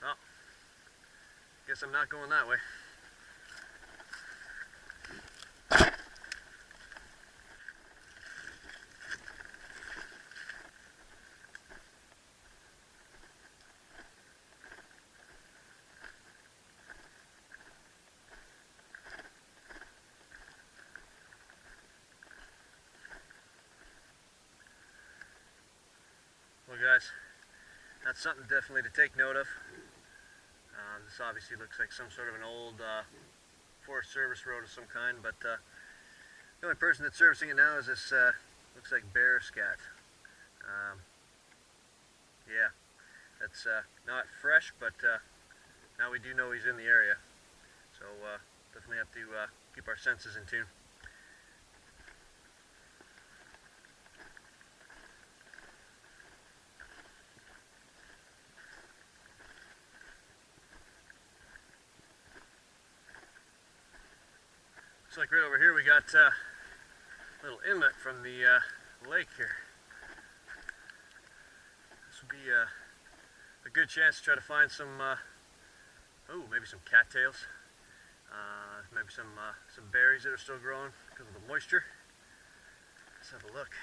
Well, guess I'm not going that way. Well guys, that's something definitely to take note of. This obviously looks like some sort of an old Forest Service road of some kind, but the only person that's servicing it now is this, looks like bear scat. Yeah, that's not fresh, but now we do know he's in the area. So definitely have to keep our senses in tune. Looks like right over here we got a little inlet from the lake here. This would be a good chance to try to find some, oh, maybe some cattails, maybe some berries that are still growing because of the moisture. Let's have a look.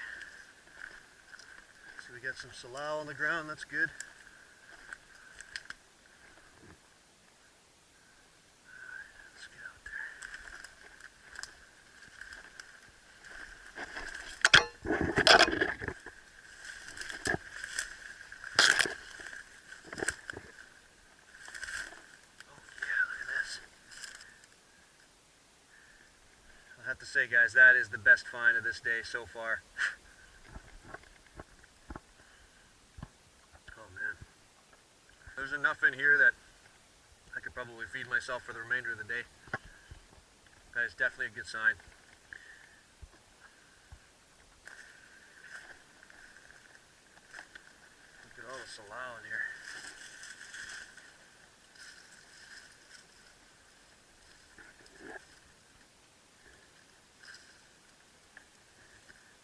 See, we got some salal on the ground. That's good. I have to say, guys, that is the best find of this day so far. Oh man, there's enough in here that I could probably feed myself for the remainder of the day. That is definitely a good sign. Look at all the salal in here.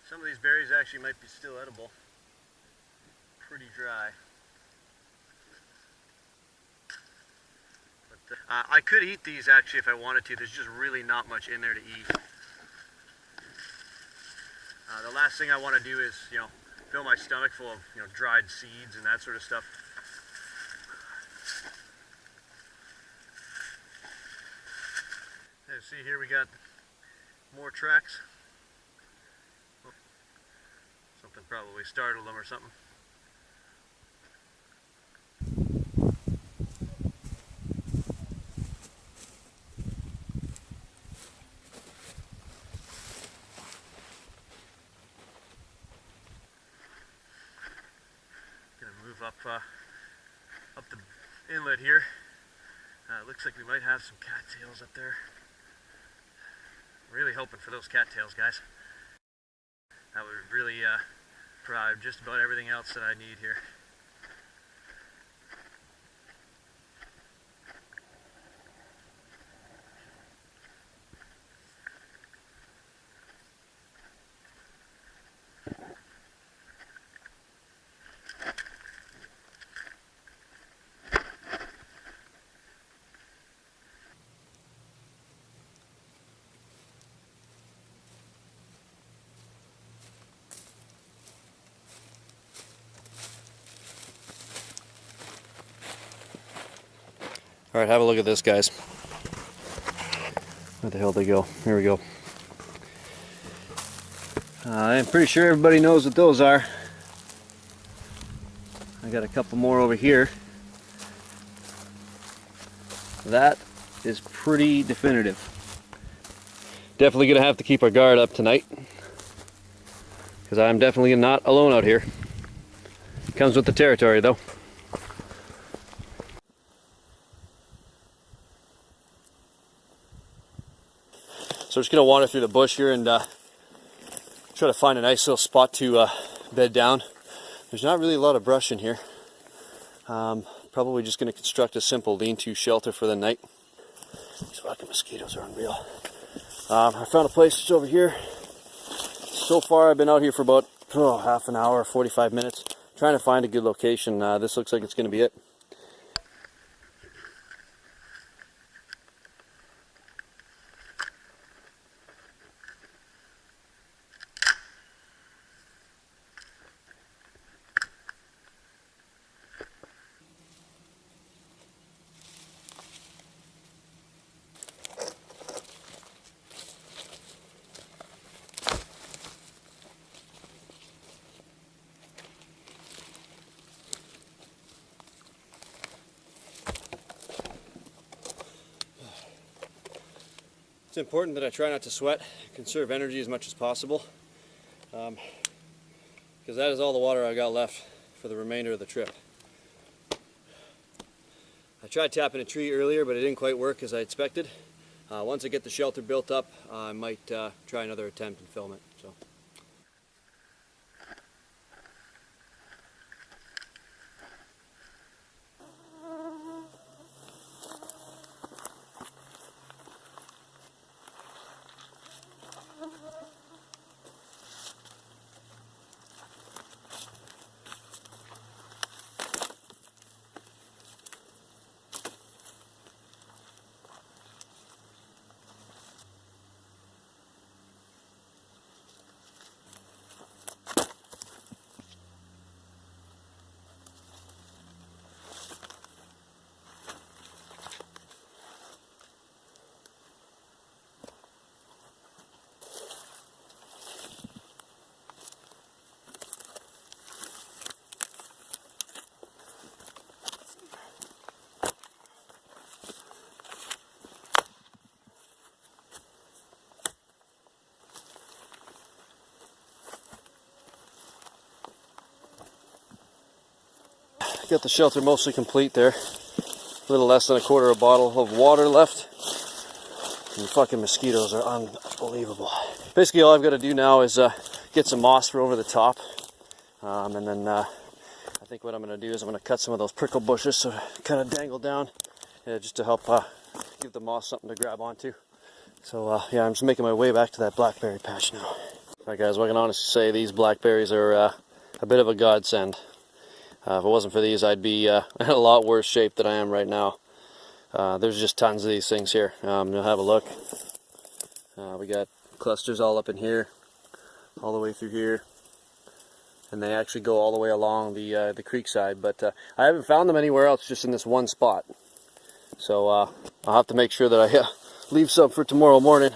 Some of these berries actually might be still edible. Pretty dry. But I could eat these actually if I wanted to. There's just really not much in there to eat. The last thing I want to do is, fill my stomach full of, dried seeds and that sort of stuff. As you see here, we got more tracks. Something probably startled them or something. Gonna move up the inlet here. Looks like we might have some cattails up there. Really hoping for those cattails, guys. That would really provide just about everything else that I need here. All right, have a look at this, guys. Where the hell did they go? Here we go. I'm pretty sure everybody knows what those are. I got a couple more over here. That is pretty definitive. Definitely gonna have to keep our guard up tonight, because I'm definitely not alone out here. Comes with the territory, though. So I'm just going to wander through the bush here and try to find a nice little spot to bed down. There's not really a lot of brush in here. Probably just going to construct a simple lean-to shelter for the night. These fucking mosquitoes are unreal. I found a place just over here. So far I've been out here for about half an hour, 45 minutes, trying to find a good location. This looks like it's going to be it. It's important that I try not to sweat, conserve energy as much as possible, because that is all the water I got left for the remainder of the trip. I tried tapping a tree earlier, but it didn't quite work as I expected. Once I get the shelter built up, I might try another attempt and film it. So. Got the shelter mostly complete there. A little less than a quarter of a bottle of water left. And the fucking mosquitoes are unbelievable. Basically all I've got to do now is get some moss for over the top. And then I think what I'm going to do is I'm going to cut some of those prickle bushes so kind of dangle down, just to help give the moss something to grab onto. So yeah, I'm just making my way back to that blackberry patch now. Alright guys, well, I can honestly say these blackberries are a bit of a godsend. If it wasn't for these, I'd be in a lot worse shape than I am right now. There's just tons of these things here. You'll have a look. We got clusters all up in here, all the way through here, and they actually go all the way along the creek side. But I haven't found them anywhere else, just in this one spot. So I'll have to make sure that I leave some for tomorrow morning.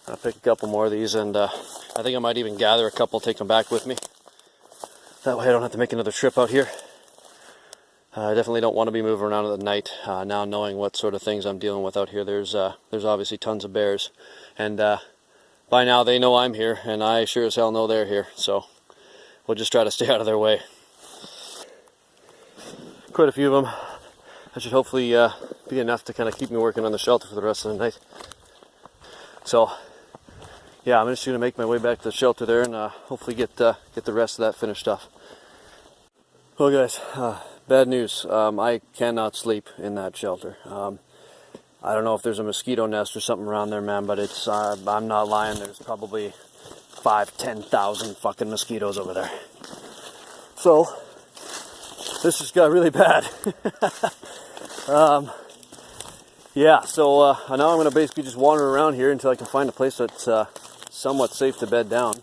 I'll pick a couple more of these, and I think I might even gather a couple, take them back with me. That way I don't have to make another trip out here. I definitely don't want to be moving around at night, now knowing what sort of things I'm dealing with out here. There's obviously tons of bears, and by now they know I'm here, and I sure as hell know they're here, so we'll just try to stay out of their way. Quite a few of them. That should hopefully be enough to kind of keep me working on the shelter for the rest of the night. So yeah, I'm just going to make my way back to the shelter there and hopefully get the rest of that finished off. Well guys, bad news. I cannot sleep in that shelter. I don't know if there's a mosquito nest or something around there, man, but it's I'm not lying. There's probably 5,000-10,000 fucking mosquitoes over there. So this just got really bad. Yeah, so now I'm going to basically just wander around here until I can find a place that's somewhat safe to bed down.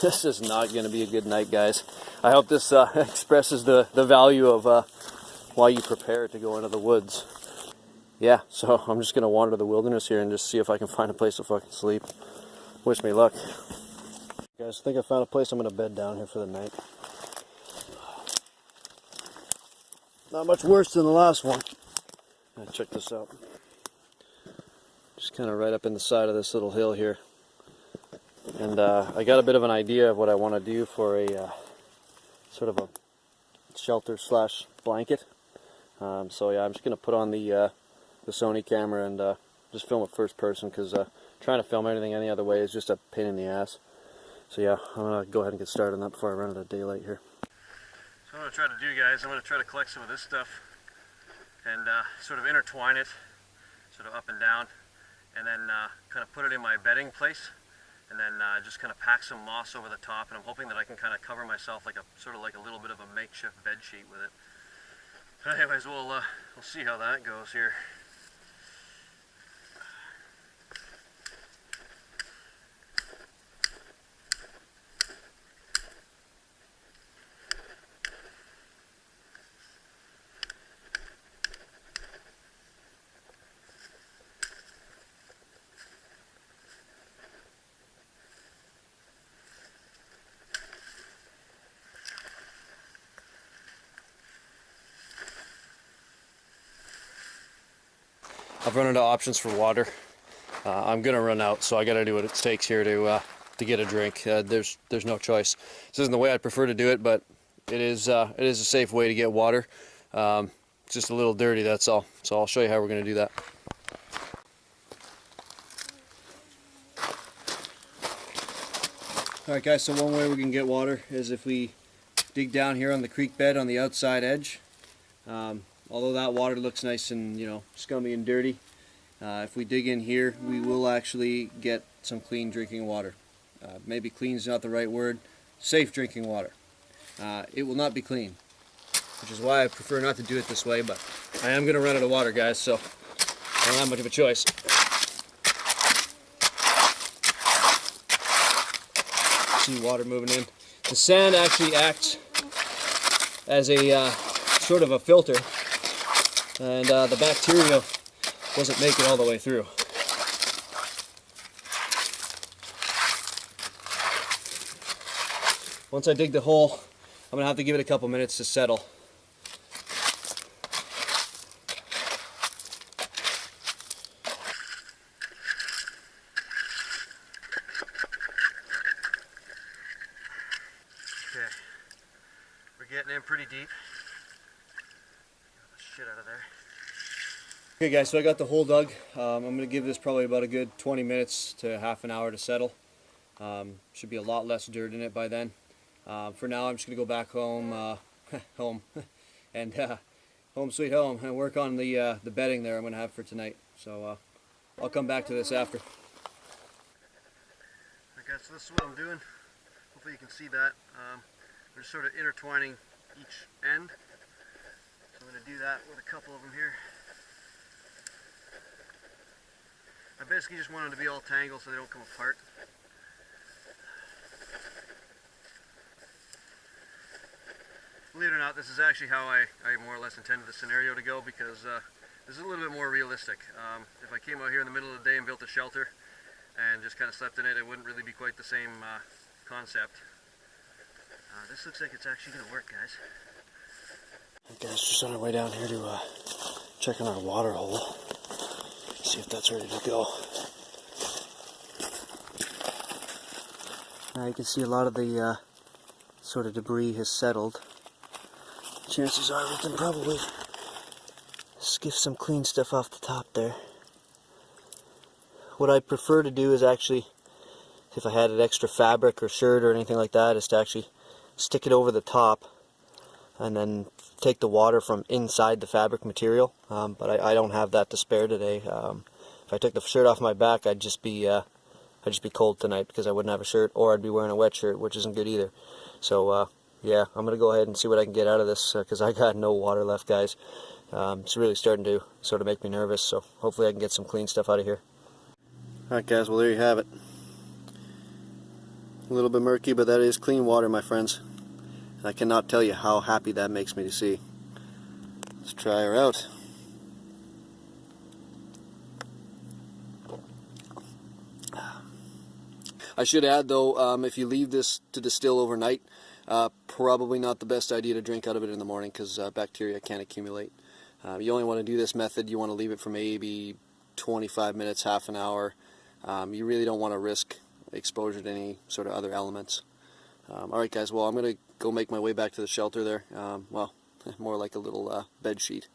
This is not going to be a good night, guys. I hope this expresses the value of why you prepare to go into the woods. Yeah, so I'm just going to wander the wilderness here and just see if I can find a place to fucking sleep. Wish me luck. Guys, I think I found a place I'm going to bed down here for the night. Not much worse than the last one. Check this out. Just kind of right up in the side of this little hill here. And I got a bit of an idea of what I want to do for a sort of a shelter slash blanket. So yeah, I'm just going to put on the Sony camera and just film it first person, because trying to film anything any other way is just a pain in the ass. So yeah, I'm going to go ahead and get started on that before I run out of daylight here. So what I'm going to try to do, guys, I'm going to try to collect some of this stuff and sort of intertwine it, sort of up and down, and then kind of put it in my bedding place, and then just kind of pack some moss over the top, and I'm hoping that I can kind of cover myself like a sort of like a little bit of a makeshift bed sheet with it. But anyways, we'll see how that goes here. I've run out of options for water. I'm gonna run out, so I gotta do what it takes here to get a drink. There's no choice. This isn't the way I'd prefer to do it, but it is a safe way to get water. It's just a little dirty, that's all. So I'll show you how we're gonna do that. Alright guys, so one way we can get water is if we dig down here on the creek bed on the outside edge. Although that water looks nice and, you know, scummy and dirty, if we dig in here, we will actually get some clean drinking water. Maybe clean is not the right word. Safe drinking water. It will not be clean, which is why I prefer not to do it this way, but I am going to run out of water, guys, so I don't have much of a choice. See water moving in. The sand actually acts as a sort of a filter, and the bacteria doesn't make it all the way through. Once I dig the hole, I'm going to have to give it a couple minutes to settle. Okay, we're getting in pretty deep. Get the shit out of there. Okay guys, so I got the hole dug. I'm going to give this probably about a good 20 minutes to half an hour to settle. Should be a lot less dirt in it by then. For now, I'm just going to go back home, home sweet home, and work on the bedding there I'm going to have for tonight. So I'll come back to this after. Okay, so this is what I'm doing. Hopefully you can see that. We're just sort of intertwining each end. So I'm going to do that with a couple of them here. I basically just want them to be all tangled so they don't come apart. Believe it or not, this is actually how I more or less intended the scenario to go, because this is a little bit more realistic. If I came out here in the middle of the day and built a shelter and just kind of slept in it, it wouldn't really be quite the same concept. This looks like it's actually going to work, guys. Okay, guys, just on our way down here to check on our water hole. See if that's ready to go. Now you can see a lot of the sort of debris has settled. Chances are we can probably skiff some clean stuff off the top there. What I prefer to do is actually, if I had an extra fabric or shirt or anything like that, is to actually stick it over the top and then take the water from inside the fabric material. But I don't have that to spare today. If I took the shirt off my back, I'd just be cold tonight because I wouldn't have a shirt, or I'd be wearing a wet shirt, which isn't good either. So yeah, I'm going to go ahead and see what I can get out of this, because I got no water left, guys. It's really starting to sort of make me nervous, so hopefully I can get some clean stuff out of here. Alright guys, well there you have it. A little bit murky, but that is clean water, my friends. And I cannot tell you how happy that makes me to see. Let's try her out. I should add though, if you leave this to distill overnight, probably not the best idea to drink out of it in the morning, because bacteria can accumulate. You only want to do this method, you want to leave it for maybe 25 minutes, half an hour. You really don't want to risk exposure to any sort of other elements. Alright guys, well I'm going to go make my way back to the shelter there. Well, more like a little bed sheet.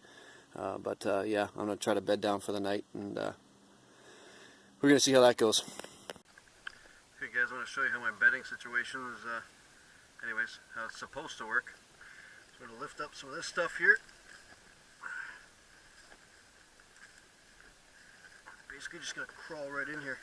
Yeah, I'm going to try to bed down for the night, and we're going to see how that goes. Okay guys, I want to show you how my bedding situation is, anyways, how it's supposed to work. So I'm going to lift up some of this stuff here. Basically just going to crawl right in here.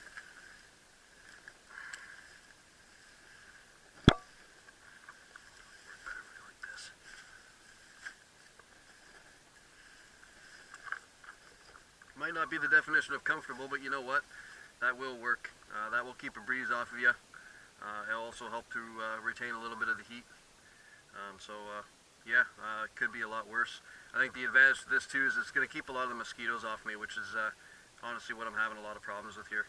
Might not be the definition of comfortable, but you know what? That will work. That will keep a breeze off of you. It'll also help to retain a little bit of the heat. Yeah, it could be a lot worse. I think the advantage to this too is it's going to keep a lot of the mosquitoes off me, which is honestly what I'm having a lot of problems with here.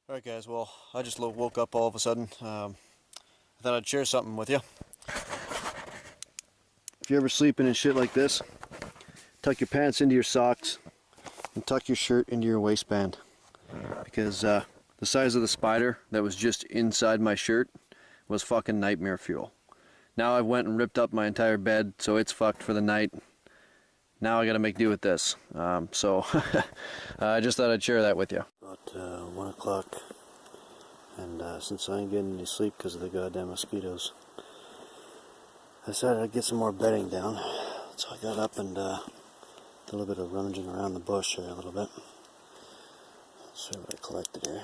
Alright guys, well I just woke up all of a sudden. I thought I'd share something with you. if you're ever sleeping in shit like this, tuck your pants into your socks and tuck your shirt into your waistband, because the size of the spider that was just inside my shirt was fucking nightmare fuel. Now I went and ripped up my entire bed, so it's fucked for the night. Now I gotta make do with this. So I just thought I'd share that with you. About 1 o'clock, and since I ain't getting any sleep because of the goddamn mosquitoes, I decided I'd get some more bedding down. So I got up and did a little bit of rummaging around the bush here a little bit. Let's see what I collected here.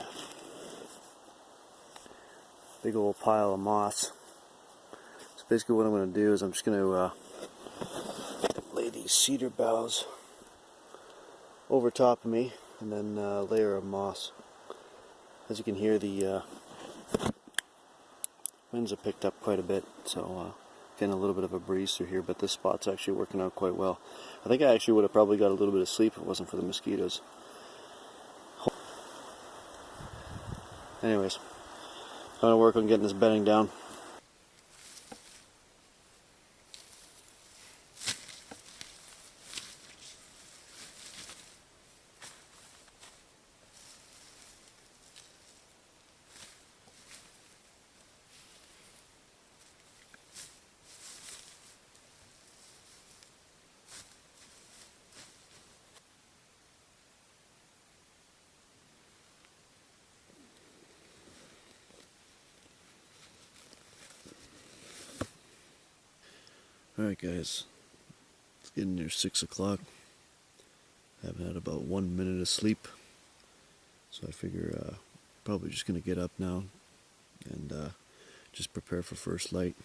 Big old pile of moss. So basically what I'm going to do is I'm just going to lay these cedar boughs over top of me and then a layer of moss. As you can hear, the winds have picked up quite a bit, so getting a little bit of a breeze through here, but this spot's actually working out quite well. I think I actually would have probably got a little bit of sleep if it wasn't for the mosquitoes. Anyways, I'm going to work on getting this bedding down. Alright guys, it's getting near 6 o'clock. I haven't had about 1 minute of sleep, so I figure probably just going to get up now and just prepare for first light.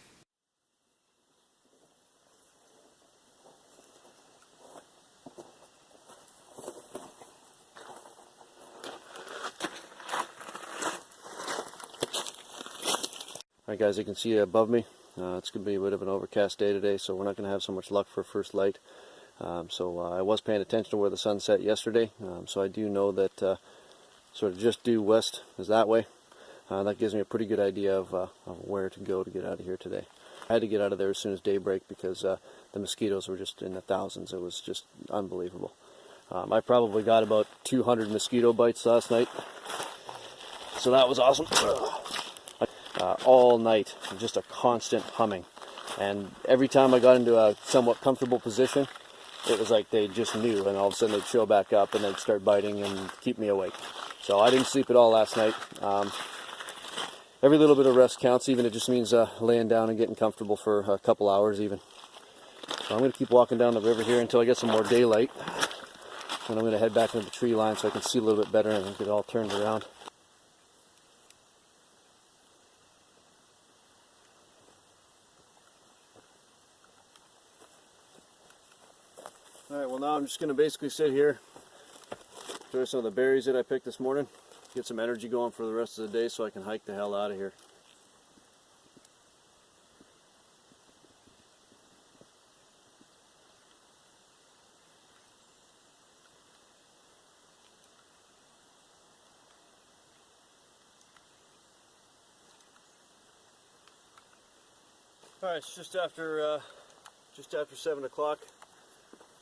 Alright guys, you can see above me, it's going to be a bit of an overcast day today, so we're not going to have so much luck for first light. So I was paying attention to where the sun set yesterday, so I do know that sort of just due west is that way. That gives me a pretty good idea of where to go to get out of here today. I had to get out of there as soon as daybreak because the mosquitoes were just in the thousands. It was just unbelievable. I probably got about 200 mosquito bites last night, so that was awesome. All night, just a constant humming, and every time I got into a somewhat comfortable position, it was like they just knew, and all of a sudden they'd show back up and they'd start biting and keep me awake. So I didn't sleep at all last night. Every little bit of rest counts, even if it just means laying down and getting comfortable for a couple hours even. So I'm going to keep walking down the river here until I get some more daylight, and I'm going to head back into the tree line so I can see a little bit better and get it all turned around. Alright, well now I'm just going to basically sit here, enjoy some of the berries that I picked this morning, get some energy going for the rest of the day so I can hike the hell out of here. Alright, it's just after 7 o'clock.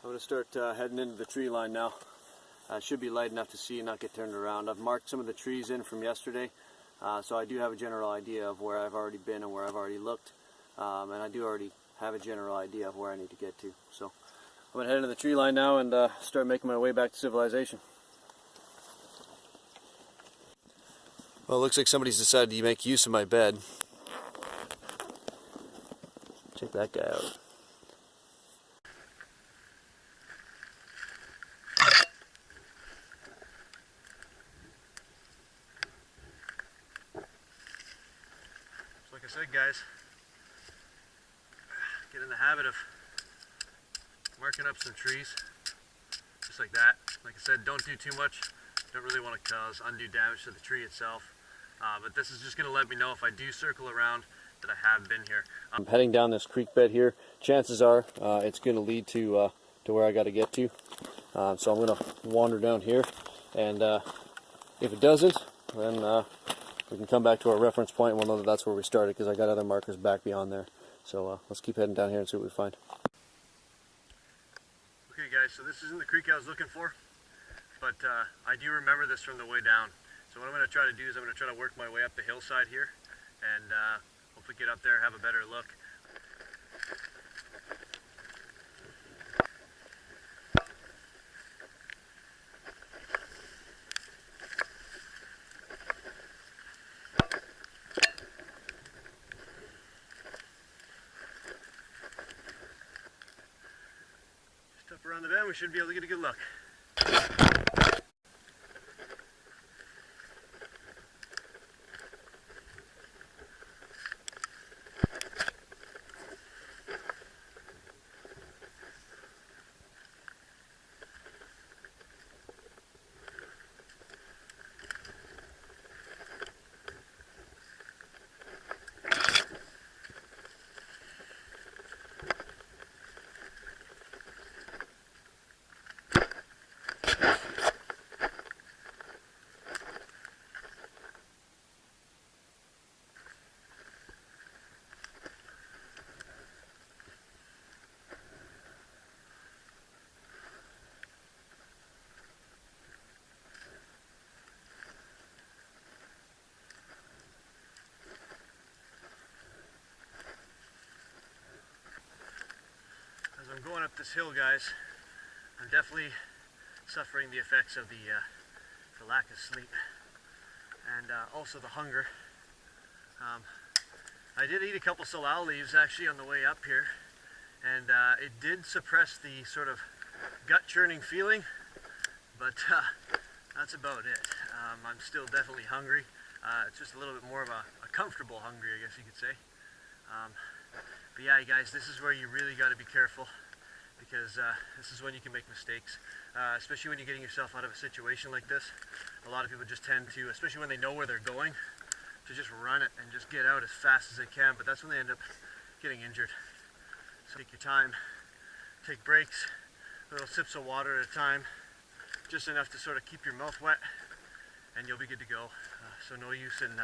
I'm going to start heading into the tree line now. It should be light enough to see and not get turned around. I've marked some of the trees in from yesterday, so I do have a general idea of where I've already been and where I've already looked, and I do already have a general idea of where I need to get to. So I'm going to head into the tree line now and start making my way back to civilization. Well, it looks like somebody's decided to make use of my bed. Check that guy out. Like I said, guys, get in the habit of marking up some trees, just like that. Like I said, don't do too much. Don't really want to cause undue damage to the tree itself. But this is just going to let me know if I do circle around that I have been here. I'm heading down this creek bed here. Chances are it's going to lead to where I got to get to. So I'm going to wander down here, and if it doesn't, then we can come back to our reference point and we'll know that that's where we started, because I got other markers back beyond there. So let's keep heading down here and see what we find. Okay guys, so this isn't the creek I was looking for, but I do remember this from the way down. So what I'm going to try to do is I'm going to try to work my way up the hillside here and hopefully get up there, have a better look. Just up around the bend, we should be able to get a good look. As I'm going up this hill, guys, I'm definitely suffering the effects of the lack of sleep and also the hunger. I did eat a couple salal leaves actually on the way up here, and it did suppress the sort of gut churning feeling, but that's about it. I'm still definitely hungry. It's just a little bit more of a comfortable hungry, I guess you could say. But yeah, guys, this is where you really got to be careful, because this is when you can make mistakes, especially when you're getting yourself out of a situation like this. A lot of people just tend to, especially when they know where they're going, to just run it and just get out as fast as they can, but that's when they end up getting injured. So take your time, take breaks, little sips of water at a time, just enough to sort of keep your mouth wet, and you'll be good to go. So no use in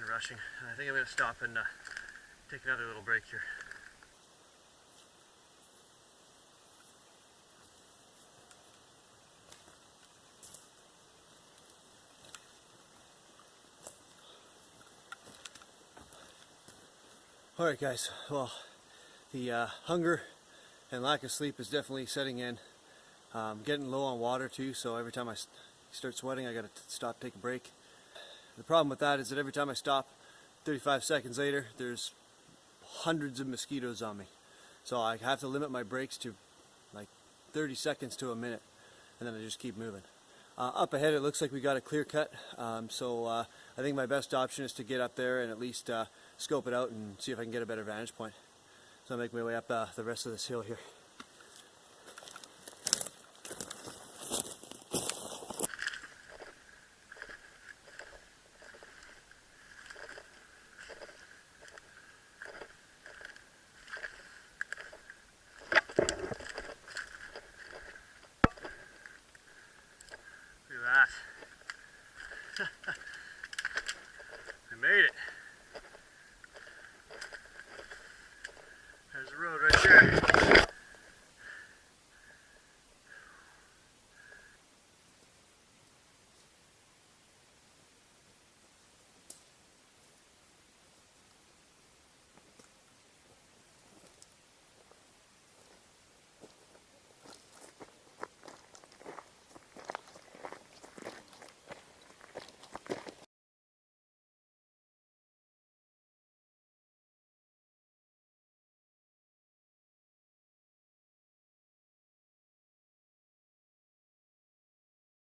rushing. And I think I'm going to stop and take another little break here. Alright guys, well, the hunger and lack of sleep is definitely setting in. Getting low on water too, so every time I start sweating I gotta stop, take a break. The problem with that is that every time I stop, 35 seconds later, there's hundreds of mosquitoes on me. So I have to limit my breaks to like 30 seconds to a minute, and then I just keep moving. Up ahead it looks like we got a clear cut, so I think my best option is to get up there and at least scope it out and see if I can get a better vantage point. So I'll make my way up the rest of this hill here. We made it. There's the road right there.